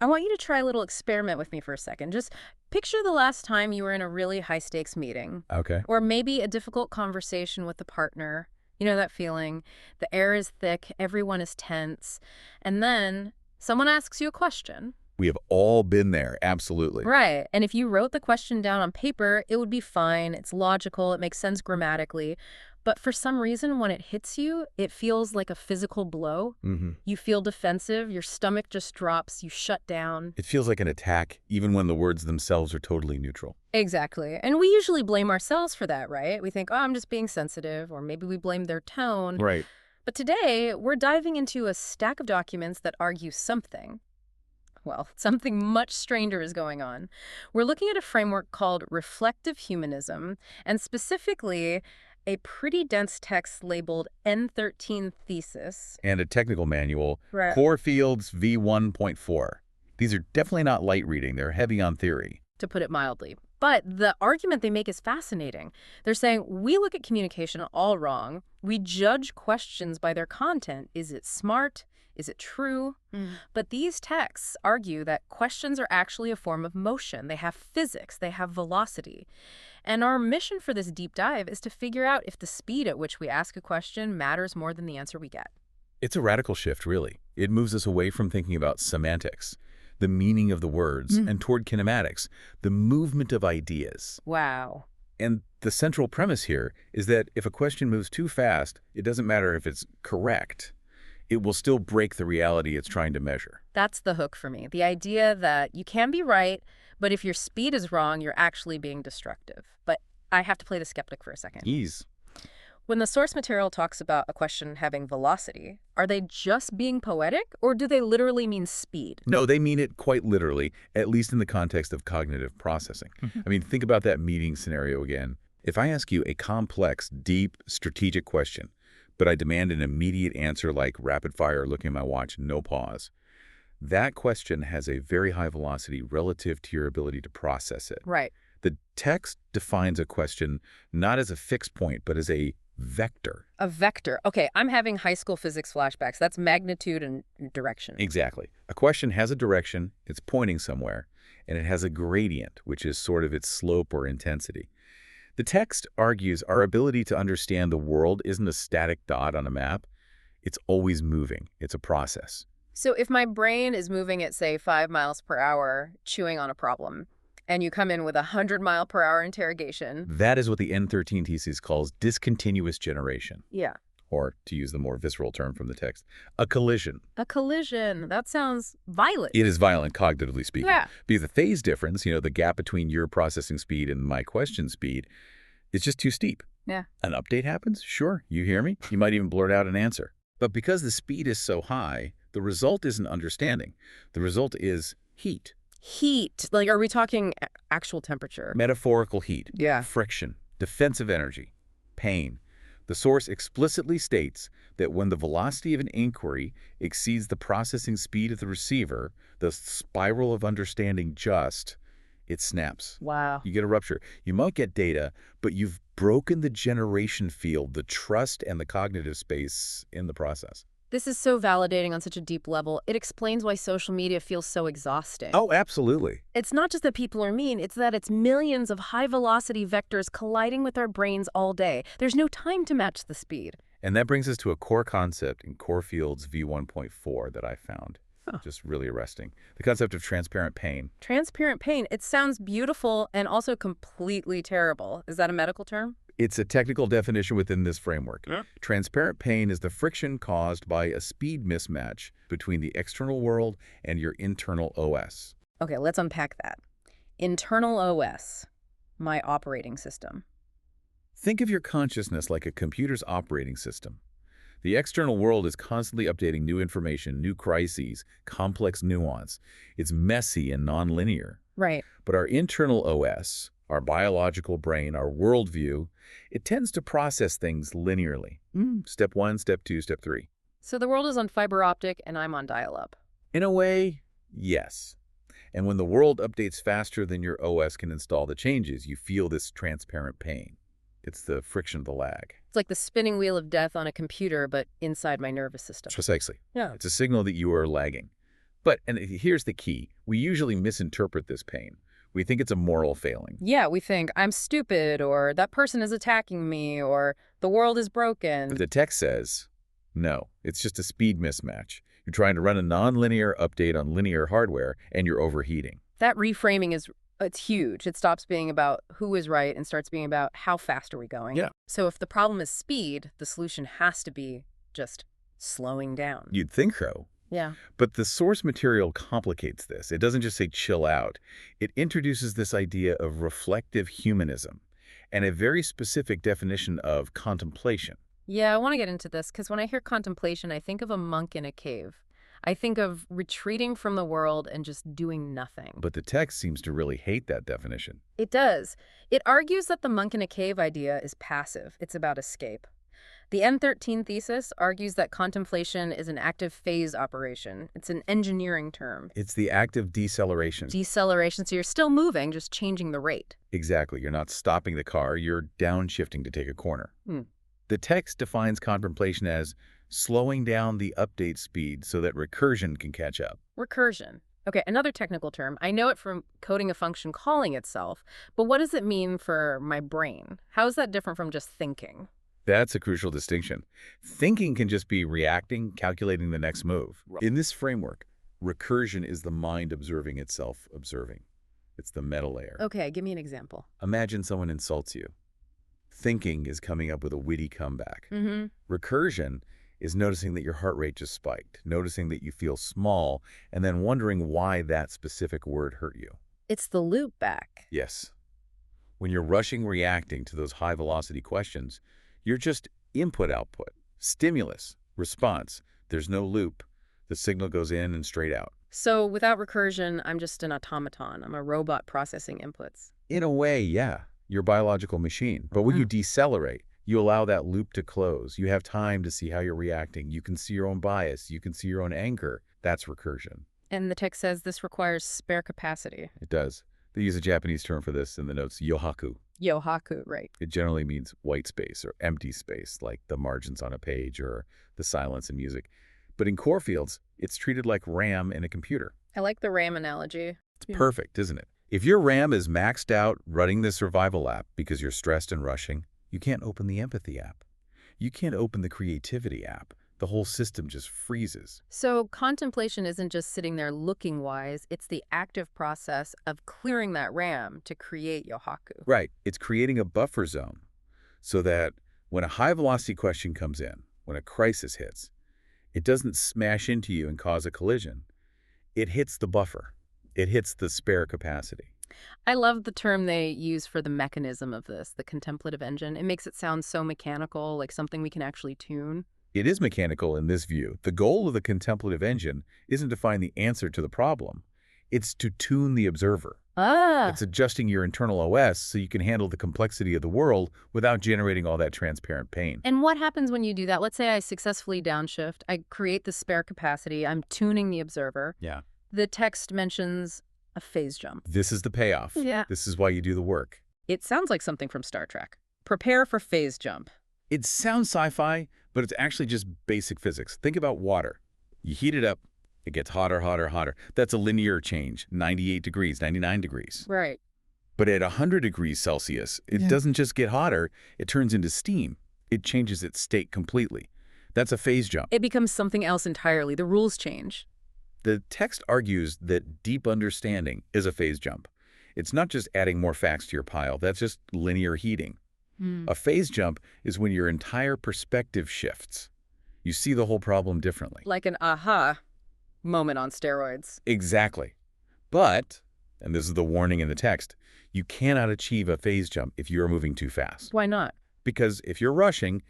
I want you to try a little experiment with me for a second. Just picture the last time you were in a really high-stakes meeting. Okay. Or maybe a difficult conversation with a partner. You know that feeling? The air is thick, everyone is tense. And then someone asks you a question. We have all been there, absolutely. Right. And if you wrote the question down on paper, it would be fine. It's logical. It makes sense grammatically. But for some reason, when it hits you, it feels like a physical blow. You feel defensive. Your stomach just drops. You shut down. It feels like an attack, even when the words themselves are totally neutral. Exactly. And we usually blame ourselves for that, right? We think, oh, I'm just being sensitive, or maybe we blame their tone. Right. But today, we're diving into a stack of documents that argue something. Well, something much stranger is going on. We're looking at a framework called reflective humanism, and specifically a pretty dense text labeled N.13 thesis. And a technical manual, Right. Core Fields V1.4. These are definitely not light reading. They're heavy on theory. To put it mildly. But the argument they make is fascinating. They're saying we look at communication all wrong. We judge questions by their content. Is it smart? Is it true? But these texts argue that questions are actually a form of motion. They have physics. They have velocity. And our mission for this deep dive is to figure out if the speed at which we ask a question matters more than the answer we get. It's a radical shift, really. It moves us away from thinking about semantics, the meaning of the words, and toward kinematics, the movement of ideas. Wow. And the central premise here is that if a question moves too fast, it doesn't matter if it's correct. It will still break the reality it's trying to measure. That's the hook for me. The idea that you can be right, but if your speed is wrong, you're actually being destructive. But I have to play the skeptic for a second. Ease. When the source material talks about a question having velocity, are they just being poetic, or do they literally mean speed? No, they mean it quite literally, at least in the context of cognitive processing. I mean, think about that meeting scenario again. If I ask you a complex, deep, strategic question, but I demand an immediate answer like rapid fire, looking at my watch, no pause, that question has a very high velocity relative to your ability to process it. Right. The text defines a question not as a fixed point, but as a vector. A vector. Okay, I'm having high school physics flashbacks. That's magnitude and direction. Exactly. A question has a direction, it's pointing somewhere, and it has a gradient, which is sort of its slope or intensity. The text argues our ability to understand the world isn't a static dot on a map. It's always moving. It's a process. So if my brain is moving at, say, 5 miles per hour, chewing on a problem, and you come in with a 100-mile-per-hour interrogation. That is what the N.13 thesis calls discontinuous generation. Yeah. Or, to use the more visceral term from the text, a collision. A collision. That sounds violent. It is violent, cognitively speaking. Yeah. Because the phase difference, the gap between your processing speed and my question speed, is just too steep. Yeah. An update happens? Sure. You hear me? You might even blurt out an answer. But because the speed is so high, the result isn't understanding. The result is heat. Heat. Like, are we talking actual temperature? Metaphorical heat. Yeah. Friction. Defensive energy. Pain. The source explicitly states that when the velocity of an inquiry exceeds the processing speed of the receiver, the spiral of understanding it snaps. Wow. You get a rupture. You might get data, but you've broken the generation field, the trust and the cognitive space in the process. This is so validating on such a deep level. It explains why social media feels so exhausting. Oh, absolutely. It's not just that people are mean, it's that it's millions of high-velocity vectors colliding with our brains all day. There's no time to match the speed. And that brings us to a core concept in Core Fields V1.4 that I found. Just really arresting. The concept of transparent pain. Transparent pain. It sounds beautiful and also completely terrible. Is that a medical term? It's a technical definition within this framework. Yeah. Transparent pain is the friction caused by a speed mismatch between the external world and your internal OS. Okay, let's unpack that. Internal OS, my operating system. Think of your consciousness like a computer's operating system. The external world is constantly updating new information, new crises, complex nuance. It's messy and nonlinear. Right. But our internal OS, our biological brain, our worldview, it tends to process things linearly. Step 1, step 2, step 3. So the world is on fiber optic and I'm on dial-up. In a way, yes. And when the world updates faster than your OS can install the changes, you feel this transparent pain. It's the friction of the lag. It's like the spinning wheel of death on a computer, but inside my nervous system. Precisely. Yeah. It's a signal that you are lagging. And here's the key. We usually misinterpret this pain. We think it's a moral failing. Yeah, we think, I'm stupid, or that person is attacking me, or the world is But broken. the text says, no, it's just a speed mismatch. You're trying to run a nonlinear update on linear hardware, and you're overheating. That reframing it's huge. It stops being about who is right and starts being about how fast are we going. Yeah. So if the problem is speed, the solution has to be just slowing down. You'd think so. Yeah. But the source material complicates this. It doesn't just say chill out. It introduces this idea of reflective humanism and a very specific definition of contemplation. Yeah, I want to get into this because when I hear contemplation, I think of a monk in a cave. I think of retreating from the world and just doing nothing. But the text seems to really hate that definition. It does. It argues that the monk in a cave idea is passive. It's about escape. The No.13 thesis argues that contemplation is an active phase operation. It's an engineering term. It's the act of deceleration. Deceleration, so you're still moving, just changing the rate. Exactly. You're not stopping the car. You're downshifting to take a corner. The text defines contemplation as slowing down the update speed so that recursion can catch up. Recursion. Okay, another technical term. I know it from coding a function calling itself, but what does it mean for my brain? How is that different from just thinking? That's a crucial distinction. Thinking can just be reacting, calculating the next move. In this framework, recursion is the mind observing itself observing. It's the meta layer. Okay, give me an example. Imagine someone insults you. Thinking is coming up with a witty comeback. Mm-hmm. Recursion is noticing that your heart rate just spiked, noticing that you feel small, and then wondering why that specific word hurt you. It's the loop back. Yes. When you're rushing reacting to those high-velocity questions, you're just input-output, stimulus, response. There's no loop. The signal goes in and straight out. So without recursion, I'm just an automaton. I'm a robot processing inputs. In a way, yeah, you're a biological machine. But when you decelerate, you allow that loop to close. You have time to see how you're reacting. You can see your own bias. You can see your own anger. That's recursion. And the text says this requires spare capacity. It does. They use a Japanese term for this in the notes, yohaku. Yohaku, right. It generally means white space or empty space, like the margins on a page or the silence in music. But in core fields, it's treated like RAM in a computer. I like the RAM analogy. It's perfect, isn't it? If your RAM is maxed out running the survival app because you're stressed and rushing, you can't open the empathy app. You can't open the creativity app. The whole system just freezes. So contemplation isn't just sitting there looking wise, it's the active process of clearing that RAM to create yohaku. Right. It's creating a buffer zone so that when a high-velocity question comes in, when a crisis hits, it doesn't smash into you and cause a collision. It hits the buffer. It hits the spare capacity. I love the term they use for the mechanism of this, the contemplative engine. It makes it sound so mechanical, like something we can actually tune. It is mechanical in this view. The goal of the contemplative engine isn't to find the answer to the problem. It's to tune the observer. It's adjusting your internal OS so you can handle the complexity of the world without generating all that transparent pain. And what happens when you do that? Let's say I successfully downshift. I create the spare capacity. I'm tuning the observer. Yeah. The text mentions a phase jump. This is the payoff. Yeah. This is why you do the work. It sounds like something from Star Trek. Prepare for phase jump. It sounds sci-fi, but it's actually just basic physics. Think about water. You heat it up, it gets hotter, hotter, hotter. That's a linear change, 98 degrees, 99 degrees. Right. But at 100 degrees Celsius, it doesn't just get hotter, it turns into steam. It changes its state completely. That's a phase jump. It becomes something else entirely. The rules change. The text argues that deep understanding is a phase jump. It's not just adding more facts to your pile. That's just linear heating. A phase jump is when your entire perspective shifts. You see the whole problem differently. Like an aha moment on steroids. Exactly. But, and this is the warning in the text, you cannot achieve a phase jump if you are moving too fast. Why not? Because if you're rushing,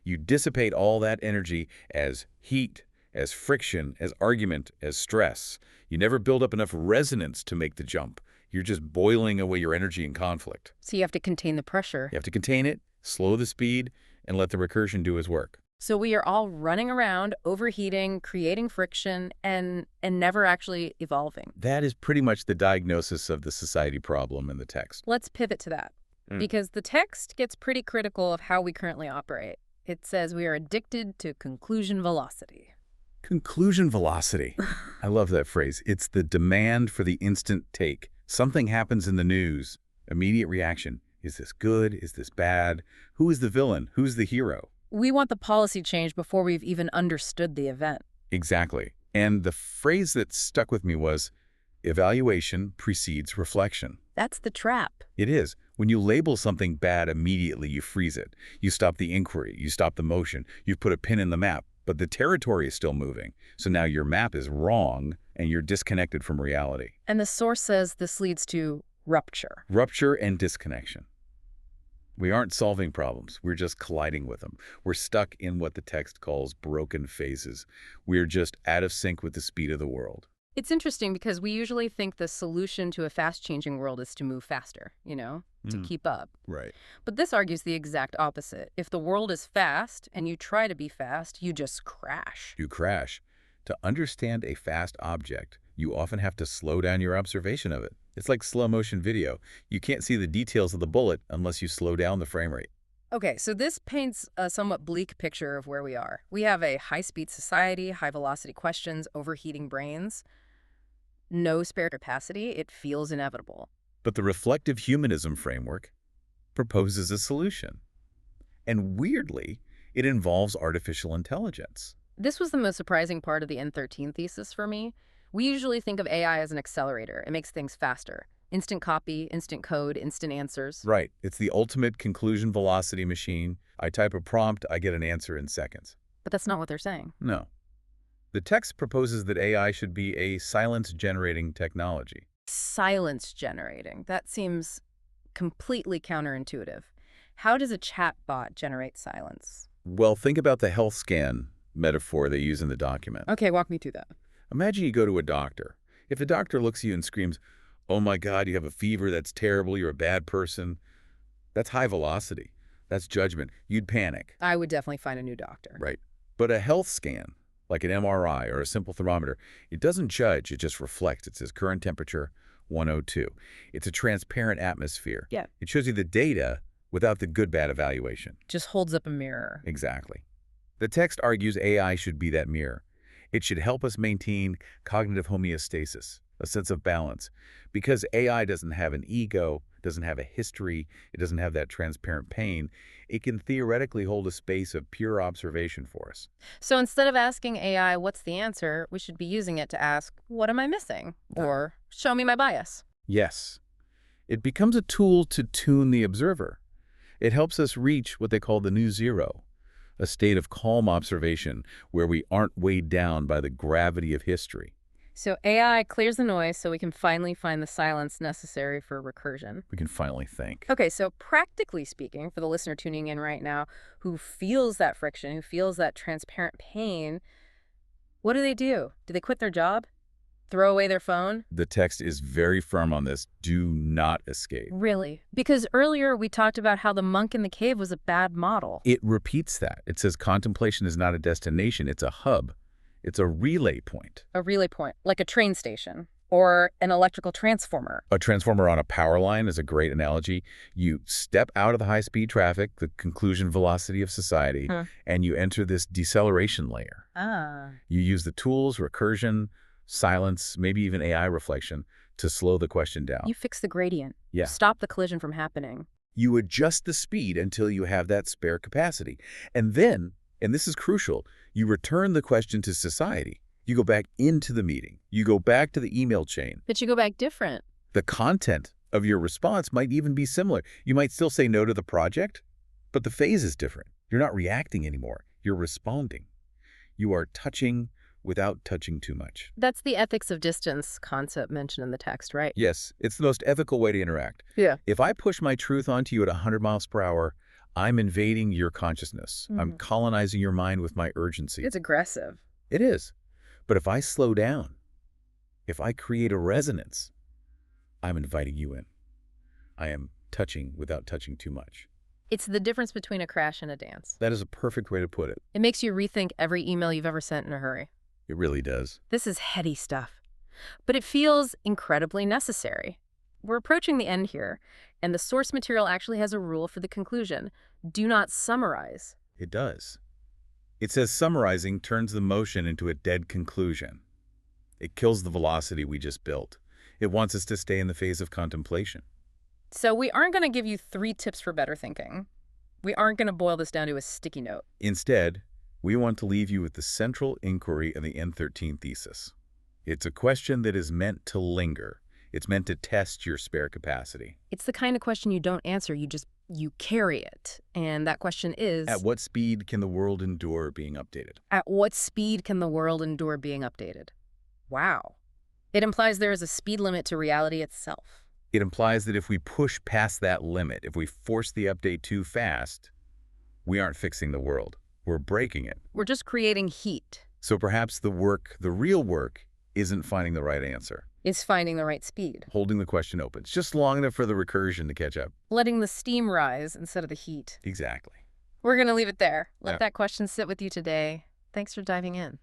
you dissipate all that energy as heat, as friction, as argument, as stress. You never build up enough resonance to make the jump. You're just boiling away your energy in conflict. So you have to contain the pressure. You have to contain it, slow the speed, and let the recursion do its work. So we are all running around, overheating, creating friction, and never actually evolving. That is pretty much the diagnosis of the society problem in the text. Let's pivot to that. Because the text gets pretty critical of how we currently operate. It says we are addicted to conclusion velocity. Conclusion velocity. I love that phrase. It's the demand for the instant take. Something happens in the news. Immediate reaction. Is this good? Is this bad? Who is the villain? Who's the hero? We want the policy change before we've even understood the event. Exactly. And the phrase that stuck with me was, evaluation precedes reflection. That's the trap. It is. When you label something bad immediately, you freeze it. You stop the inquiry. You stop the motion. You put a pin in the map. But the territory is still moving. So now your map is wrong, and you're disconnected from reality. And the source says this leads to rupture. Rupture and disconnection. We aren't solving problems. We're just colliding with them. We're stuck in what the text calls broken phases. We're just out of sync with the speed of the world. It's interesting because we usually think the solution to a fast-changing world is to move faster, to keep up. Right. But this argues the exact opposite. If the world is fast and you try to be fast, you just crash. You crash. To understand a fast object, you often have to slow down your observation of it. It's like slow-motion video. You can't see the details of the bullet unless you slow down the frame rate. Okay, so this paints a somewhat bleak picture of where we are. We have a high-speed society, high-velocity questions, overheating brains. No spare capacity. It feels inevitable. But the reflective humanism framework proposes a solution. And weirdly, it involves artificial intelligence. This was the most surprising part of the No.13 thesis for me. We usually think of AI as an accelerator. It makes things faster. Instant copy, instant code, instant answers. Right. It's the ultimate conclusion velocity machine. I type a prompt, I get an answer in seconds. But that's not what they're saying. No. The text proposes that AI should be a silence-generating technology. Silence generating. That seems completely counterintuitive. How does a chatbot generate silence? Well, think about the health scan metaphor they use in the document. Okay, walk me through that. Imagine you go to a doctor. If the doctor looks at you and screams, "Oh my God, you have a fever, that's terrible, you're a bad person," that's high velocity. That's judgment. You'd panic. I would definitely find a new doctor. Right. But a health scan, like an MRI or a simple thermometer, it doesn't judge, it just reflects. It says current temperature, 102. It's a transparent atmosphere. Yeah. It shows you the data without the good-bad evaluation. Just holds up a mirror. Exactly. The text argues AI should be that mirror. It should help us maintain cognitive homeostasis, a sense of balance. Because AI doesn't have an ego, doesn't have a history, it doesn't have that transparent pain, it can theoretically hold a space of pure observation for us. So instead of asking AI, what's the answer, we should be using it to ask, what am I missing? Or show me my bias. Yes. It becomes a tool to tune the observer. It helps us reach what they call the new zero, a state of calm observation where we aren't weighed down by the gravity of history. So AI clears the noise so we can finally find the silence necessary for recursion. We can finally think. Okay, so practically speaking, for the listener tuning in right now who feels that friction, who feels that transparent pain, what do? Do they quit their job? Throw away their phone? The text is very firm on this. Do not escape. Really? Because earlier we talked about how the monk in the cave was a bad model. It repeats that. It says contemplation is not a destination, it's a hub. It's a relay point. A relay point, like a train station or an electrical transformer. A transformer on a power line is a great analogy. You step out of the high-speed traffic, the conclusion velocity of society, and you enter this deceleration layer. You use the tools, recursion, silence, maybe even AI reflection to slow the question down. You fix the gradient. Yeah. Stop the collision from happening. You adjust the speed until you have that spare capacity. And then, and this is crucial, you return the question to society. You go back into the meeting. You go back to the email chain. But you go back different. The content of your response might even be similar. You might still say no to the project, but the phase is different. You're not reacting anymore. You're responding. You are touching without touching too much. That's the ethics of distance concept mentioned in the text, right? Yes, it's the most ethical way to interact. Yeah. If I push my truth onto you at 100 miles per hour, I'm invading your consciousness. I'm colonizing your mind with my urgency. It's aggressive. It is. But if I slow down, if I create a resonance, I'm inviting you in. I am touching without touching too much. It's the difference between a crash and a dance. That is a perfect way to put it. It makes you rethink every email you've ever sent in a hurry. It really does. This is heady stuff, but it feels incredibly necessary. We're approaching the end here, and the source material actually has a rule for the conclusion. Do not summarize. It does. It says summarizing turns the motion into a dead conclusion. It kills the velocity we just built. It wants us to stay in the phase of contemplation. So we aren't going to give you 3 tips for better thinking. We aren't going to boil this down to a sticky note. Instead, we want to leave you with the central inquiry of the No.13 thesis. It's a question that is meant to linger. It's meant to test your spare capacity. It's the kind of question you don't answer, you carry it. And that question is... At what speed can the world endure being updated? At what speed can the world endure being updated? Wow. It implies there is a speed limit to reality itself. It implies that if we push past that limit, if we force the update too fast, we aren't fixing the world. We're breaking it. We're just creating heat. So perhaps the real work, isn't finding the right answer. It's finding the right speed. Holding the question open. It's just long enough for the recursion to catch up. Letting the steam rise instead of the heat. Exactly. We're going to leave it there. Let Yeah. that question sit with you today. Thanks for diving in.